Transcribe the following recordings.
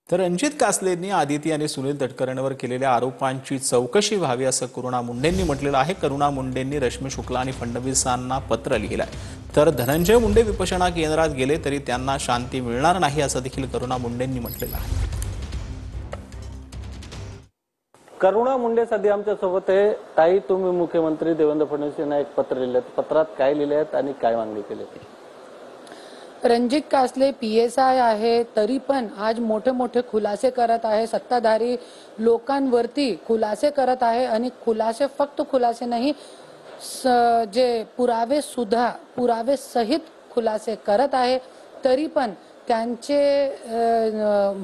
तर रणजित कासलेंनी आदिती आणि सुनील तटकरेंवर केलेल्या आरोपांची चौकशी व्हावी असं करुणा मुंडेंनी म्हटलेलं आहे। करुणा मुंडेंनी रश्मी शुक्ला आणि फडणवीसांना पत्र लिहिलं आहे। तर धनंजय मुंडे विपश्यना केंद्रात गेले तरी त्यांना शांती मिळणार नाही असं देखील करुणा मुंडेंनी म्हटलेलं आहे। करुणा मुंडे सध्या आमच्या सोबत आहे। ताई, तुम्ही मुख्यमंत्री देवेंद्र फडणवीस यांना एक पत्र लिहिले, पत्रात काय लिहिले आहेत आणि काय मागणी केली? रणजित कासले PSI आहे, तरी पण आज मोठे मोठे खुलासे करत आहे। सत्ताधारी लोकांवरती खुलासे करत आहे आणि खुलासे फक्त खुलासे नाही, जे पुरावे सहित खुलासे करत आहे। तरी पण त्यांचे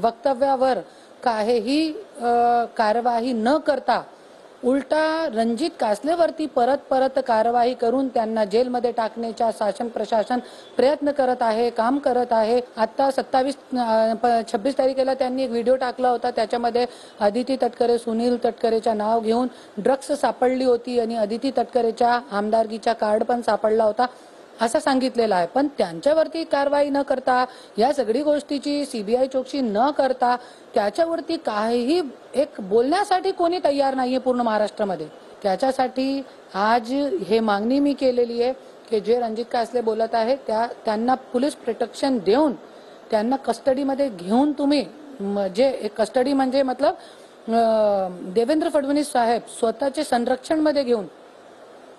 वक्तव्यावर काहीही कार्यवाही न करता उलटा रणजित कासलेवरती परत कारवाई करून त्यांना जेलमध्ये टाकण्याचा शासन प्रशासन प्रयत्न करत आहे, काम करत आहे। आता 26 तारखेला त्यांनी एक व्हिडिओ टाकला होता, त्याच्यामध्ये आदिती तटकरे, सुनील तटकरेच्या नाव घेऊन ड्रग्स सापडली होती आणि आदिती तटकरेच्या आमदारकीचा कार्ड पण सापडला होता असं सांगितलेलं आहे। पण त्यांच्यावरती कारवाई न करता, या सगळी गोष्टीची CBI चौकशी न करता त्याच्यावरती काहीही एक बोलण्यासाठी कोणी तयार नाहीये पूर्ण महाराष्ट्रामध्ये। त्याच्यासाठी आज हे मागणी मी केलेली आहे की जे रणजित कासले बोलत आहे त्यांना पोलीस प्रोटेक्शन देऊन त्यांना कस्टडीमध्ये घेऊन तुम्ही, जे कस्टडी म्हणजे मतलब देवेंद्र फडणवीस साहेब स्वतःचे संरक्षण मध्ये घेऊन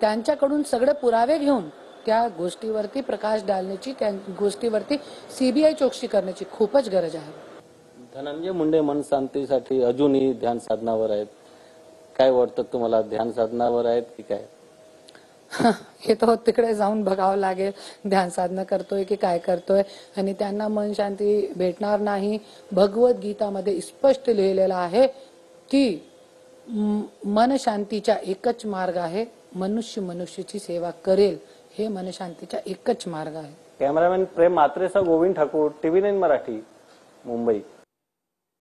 त्यांच्याकडून सगळे पुरावे घेऊन त्या गोष्टीवरती प्रकाश डालण्याची, त्या गोष्टीवरती CBI चौकशी करण्याची खूपच गरज आहे। धनंजय मुंडे मनशांतीसाठी अजूनही ध्यान साधनावर आहेत, काय वाटतं तुम्हाला? ध्यान साधनावर आहेत की काय? हे तर तिकडे जाऊन बघावं लागेल, ध्यान साधना करतोय की काय करतोय आणि त्यांना मन शांती भेटणार नाही। भगवद्गीतामध्ये स्पष्ट लिहिलेलं आहे की मन शांतीचा एकच मार्ग आहे, मनुष्य मनुष्याची सेवा करेल, हे मन शांतीचा एकच मार्ग आहे। कॅमेरामॅन प्रेम मात्रेसह गोविंद ठाकूर, TV9 मराठी, मुंबई।